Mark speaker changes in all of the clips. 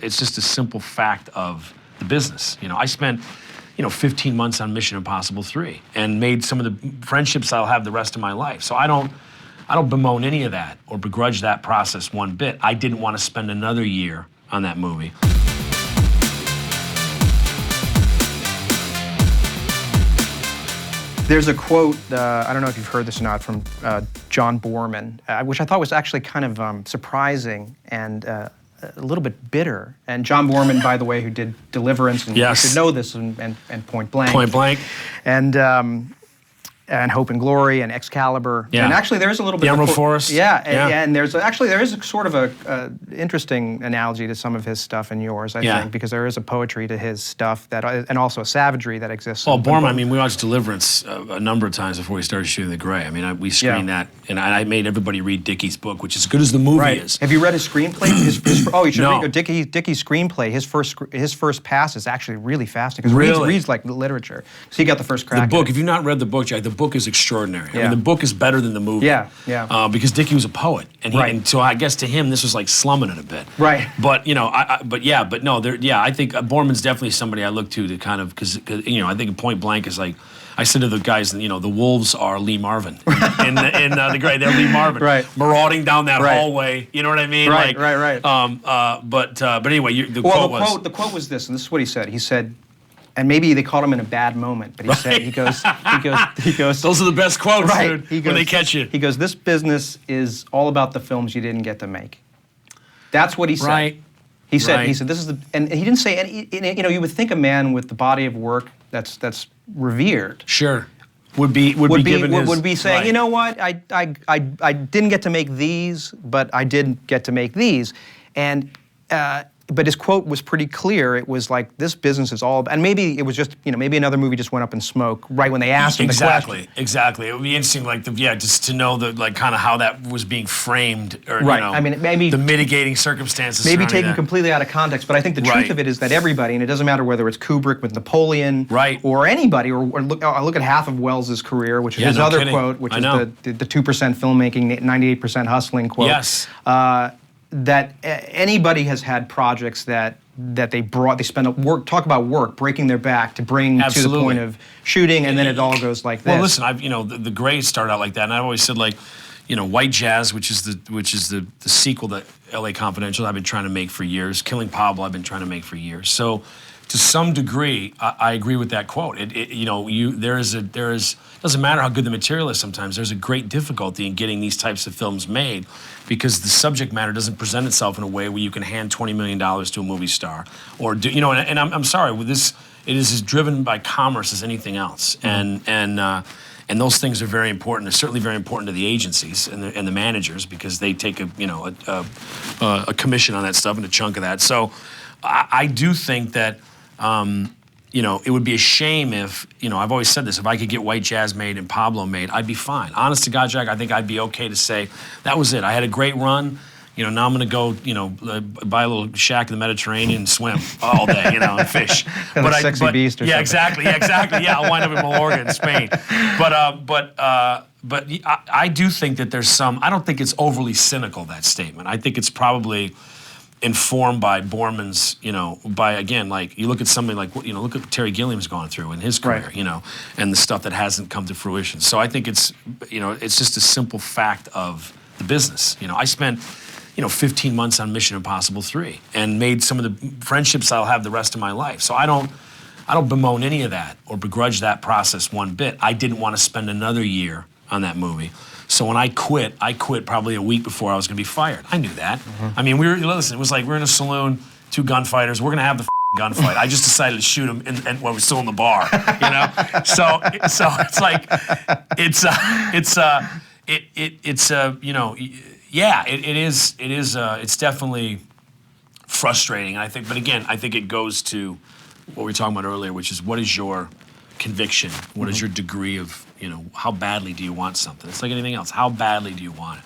Speaker 1: it's just a simple fact of the business. You know, I spent 15 months on Mission Impossible 3 and made some of the friendships I'll have the rest of my life. So I don't bemoan any of that or begrudge that process one bit. I didn't want to spend another year on that movie.
Speaker 2: There's a quote, I don't know if you've heard this or not, from John Boorman, which I thought was actually kind of surprising and a little bit bitter. And John Boorman, by the way, who did Deliverance, and
Speaker 1: yes.
Speaker 2: You should know this, and Point Blank.
Speaker 1: Point Blank.
Speaker 2: And Hope and Glory and Excalibur.
Speaker 1: Yeah.
Speaker 2: And actually there is a little bit
Speaker 1: the
Speaker 2: of
Speaker 1: Emerald Forest.
Speaker 2: Yeah, and there is a sort of a interesting analogy to some of his stuff and yours, I think, because there is a poetry to his stuff that, and also a savagery that exists.
Speaker 1: Well, Boorman, I mean, we watched Deliverance a number of times before we started shooting The Gray. I mean, we screened that, and I made everybody read Dickey's book, which is as good as the movie is.
Speaker 2: Have you read his screenplay? You should
Speaker 1: no.
Speaker 2: read Dickey's screenplay. His first pass is actually really fascinating, because it reads like literature. So he got the first crack.
Speaker 1: The book, if you've not read the book, Jack, the book is extraordinary. I mean, the book is better than the movie. Because Dickey was a poet, and so I guess to him this was like slumming it a bit.
Speaker 2: Right.
Speaker 1: But I think Boorman's definitely somebody I look to kind of because I think Point Blank is like. I said to the guys, the Wolves are Lee Marvin in The Gray. They're Lee Marvin, marauding down that hallway. You know what I mean?
Speaker 2: Right.
Speaker 1: But anyway, the quote
Speaker 2: was this, and this is what he said. He said. And maybe they caught him in a bad moment, but he said, he goes.
Speaker 1: Those are the best quotes, dude, when they catch you.
Speaker 2: He goes, this business is all about the films you didn't get to make. That's what he said.
Speaker 1: Right.
Speaker 2: He said, this is the, and he didn't say any, you would think a man with the body of work that's revered.
Speaker 1: Sure. Would be saying, you know what, I didn't get to make these, but I did get to make these. And, but his quote was pretty clear. It was like, this business is all about, and maybe it was just, maybe another movie just went up in smoke right when they asked him the question. Exactly. It would be interesting, just to know kind of how that was being framed, or
Speaker 2: I mean, maybe
Speaker 1: the mitigating circumstances.
Speaker 2: Maybe taken completely out of context, but I think the truth of it is that everybody, and it doesn't matter whether it's Kubrick with Napoleon, or anybody, or look at half of Wells's career, which is his other quote, which is the 2% filmmaking, 98% hustling quote.
Speaker 1: Yes.
Speaker 2: That anybody has had projects that they talk about work, breaking their back to bring to the point of shooting, and then it all goes like this.
Speaker 1: Well, listen, the Gray started out like that, and I've always said White Jazz, which is the sequel to L.A. Confidential, I've been trying to make for years. Killing Pablo, I've been trying to make for years. So, to some degree, I agree with that quote. Doesn't matter how good the material is sometimes, there's a great difficulty in getting these types of films made because the subject matter doesn't present itself in a way where you can hand $20 million to a movie star. Or, and I'm sorry, with this, it is as driven by commerce as anything else. And those things are very important. They're certainly very important to the agencies and the managers because they take a commission on that stuff and a chunk of that. So I do think that it would be a shame if, I've always said this, if I could get White Jazz made and Pablo made, I'd be fine. Honest to God, Jack, I think I'd be okay to say, that was it. I had a great run. Now I'm going to go, buy a little shack in the Mediterranean and swim all day, and fish.
Speaker 2: Sexy Beast or something.
Speaker 1: Exactly. Yeah, I'll wind up in Mallorca in Spain. But I do think that there's I don't think it's overly cynical, that statement. I think it's probably informed by Boorman's, you look at somebody like, look at what Terry Gilliam's gone through in his career, and the stuff that hasn't come to fruition. So I think it's, it's just a simple fact of the business. I spent, 15 months on Mission Impossible 3 and made some of the friendships I'll have the rest of my life. So I don't bemoan any of that or begrudge that process one bit. I didn't want to spend another year on that movie. So when I quit probably a week before I was going to be fired. I knew that. I mean, it was like we're in a saloon, two gunfighters, we're going to have the gunfight. I just decided to shoot him and when we're still in the bar, So it's like, it's definitely frustrating. I think, but again, I think it goes to what we were talking about earlier, which is what is your conviction? What is your degree of, how badly do you want something? It's like anything else. How badly do you want it?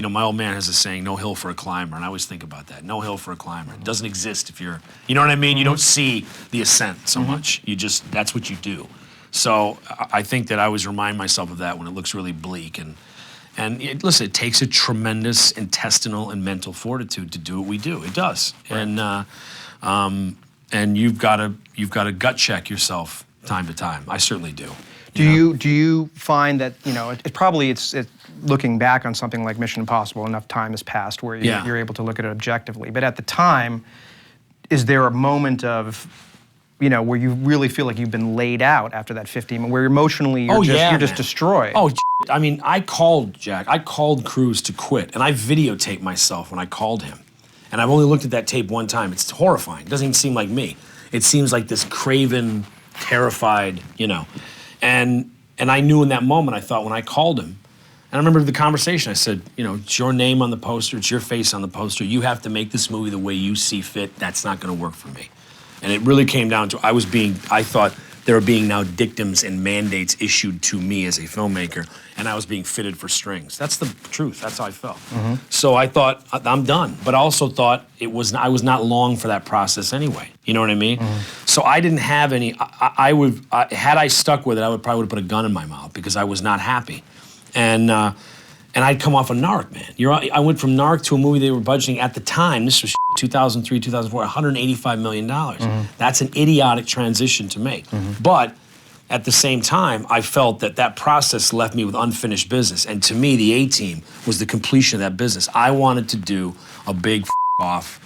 Speaker 1: My old man has a saying, no hill for a climber, and I always think about that. No hill for a climber. It doesn't exist if you're, you know what I mean? You don't see the ascent so much. That's what you do. So I think that I always remind myself of that when it looks really bleak. Listen, it takes a tremendous intestinal and mental fortitude to do what we do. It does. Right.
Speaker 2: Mm-hmm.
Speaker 3: And you've got to gut check yourself time to time. I certainly do.
Speaker 2: Do you find that, you know, it's looking back on something like Mission Impossible, enough time has passed where you're able to look at it objectively. But at the time, is there a moment of, you know, where you really feel like you've been laid out after that 15, where emotionally you're just destroyed?
Speaker 3: Oh, I mean, I called Cruise to quit, and I videotaped myself when I called him. And I've only looked at that tape one time. It's horrifying. It doesn't even seem like me. It seems like this craven, terrified, you know. And I knew in that moment, I thought when I called him, and I remember the conversation, I said, you know, it's your name on the poster, it's your face on the poster, you have to make this movie the way you see fit, that's not gonna work for me. And it really came down to, I thought there were being now dictums and mandates issued to me as a filmmaker, and I was being fitted for strings. That's the truth, that's how I felt. Mm-hmm. So I thought, I'm done. But I also thought I was not long for that process anyway. You know what I mean? Mm-hmm. So I didn't have any, had I stuck with it, I would probably put a gun in my mouth because I was not happy. And I'd come off of Narc, man. I went from Narc to a movie they were budgeting at the time, this was 2003, 2004, $185 million. Mm-hmm. That's an idiotic transition to make. Mm-hmm. But at the same time, I felt that process left me with unfinished business. And to me, the A-Team was the completion of that business. I wanted to do a big off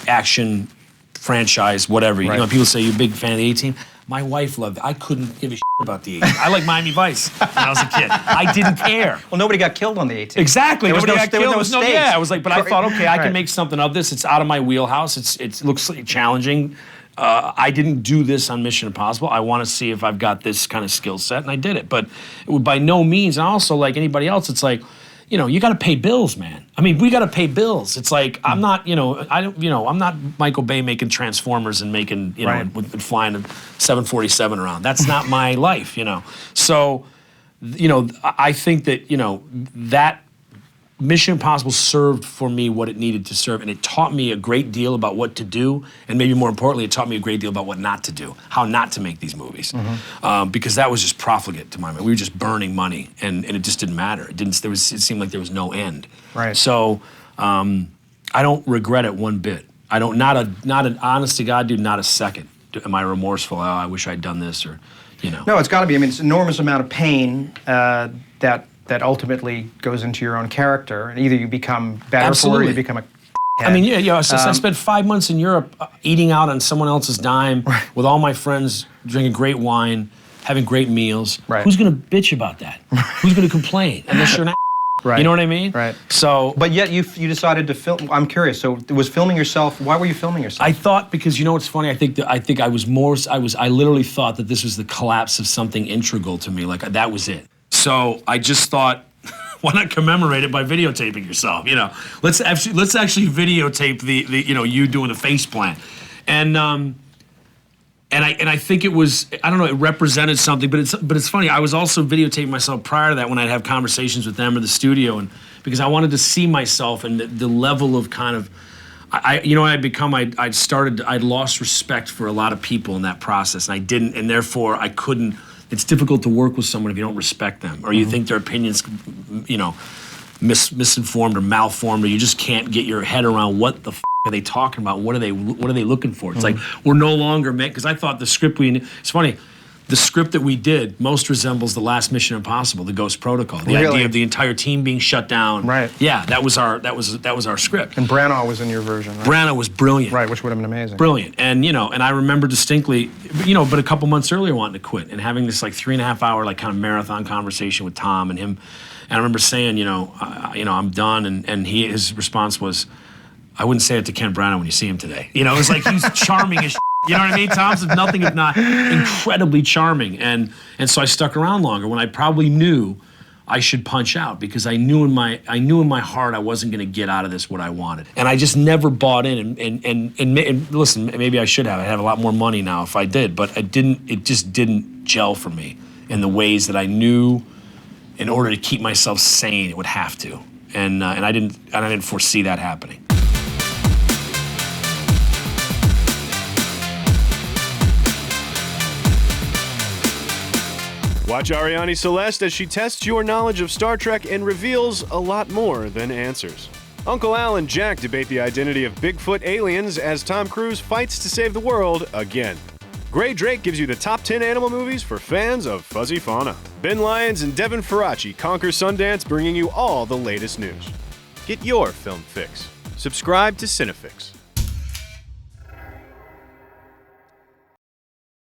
Speaker 3: action franchise, whatever. You know, people say you're a big fan of the A-Team. My wife loved it. I couldn't give a shit about the A-Team. I like Miami Vice when I was a kid. I didn't care.
Speaker 2: Well, nobody got killed on the A-Team.
Speaker 3: Exactly.
Speaker 2: Nobody got killed.
Speaker 3: There was no, I was like, but I thought, okay, I can make something of this. It's out of my wheelhouse. It looks challenging. I didn't do this on Mission Impossible. I want to see if I've got this kind of skill set, and I did it. But it would by no means, and also like anybody else, it's like, you know, you got to pay bills, man. I mean, we got to pay bills. It's like I'm not, I'm not Michael Bay making Transformers and making, and flying a 747 around. That's not my life, you know. So, I think that, that Mission Impossible served for me what it needed to serve, and it taught me a great deal about what to do, and maybe more importantly, it taught me a great deal about what not to do, how not to make these movies, because that was just profligate to my mind. We were just burning money, and it just didn't matter. It seemed like there was no end.
Speaker 2: Right.
Speaker 3: So I don't regret it one bit. I don't. Not an honest to God, dude. Not a second. Am I remorseful? Oh, I wish I'd done this, or,
Speaker 2: No, it's got to be. I mean, it's an enormous amount of pain that ultimately goes into your own character, and either you become better for it or you become a
Speaker 3: I mean, I spent 5 months in Europe eating out on someone else's dime with all my friends, drinking great wine, having great meals.
Speaker 2: Right.
Speaker 3: Who's going to bitch about that? Who's going to complain? Unless you're not.
Speaker 2: Right.
Speaker 3: You know what I mean?
Speaker 2: Right.
Speaker 3: So,
Speaker 2: but yet you decided to film. I'm curious. So was filming yourself? Why were you filming yourself?
Speaker 3: I thought because you know what's funny. I literally thought that this was the collapse of something integral to me. Like that was it. So I just thought, why not commemorate it by videotaping yourself? Let's actually videotape the you doing the face plant, and I think it was, I don't know, it represented something, but it's funny. I was also videotaping myself prior to that when I'd have conversations with them or the studio, and because I wanted to see myself and the level of kind of, I'd lost respect for a lot of people in that process, and I didn't, and therefore I couldn't. It's difficult to work with someone if you don't respect them, or you think their opinions, misinformed or malformed, or you just can't get your head around what the are they talking about? What are they looking for? It's like we're no longer meant, because I thought the script it's funny, the script that we did most resembles the last Mission Impossible, the Ghost Protocol. The idea of the entire team being shut down.
Speaker 2: Right.
Speaker 3: Yeah, that was our script.
Speaker 2: And Branagh was in your version, right?
Speaker 3: Branagh was brilliant.
Speaker 2: Right, which would have been amazing.
Speaker 3: Brilliant. And and I remember distinctly, but a couple months earlier wanting to quit and having this like 3.5 hour like kind of marathon conversation with Tom and him. And I remember saying, I'm done, and his response was, I wouldn't say it to Ken Branagh when you see him today. It was like he's charming as you know what I mean? Tom's nothing if not incredibly charming. And so I stuck around longer when I probably knew I should punch out, because I knew in my heart I wasn't going to get out of this what I wanted. And I just never bought in. And listen, maybe I should have. I'd have a lot more money now if I did, but it just didn't gel for me in the ways that I knew in order to keep myself sane it would have to. And I didn't foresee that happening.
Speaker 4: Watch Ariane Celeste as she tests your knowledge of Star Trek and reveals a lot more than answers. Uncle Al and Jack debate the identity of Bigfoot aliens as Tom Cruise fights to save the world again. Gray Drake gives you the top 10 animal movies for fans of fuzzy fauna. Ben Lyons and Devin Faraci conquer Sundance, bringing you all the latest news. Get your film fix. Subscribe to CineFix.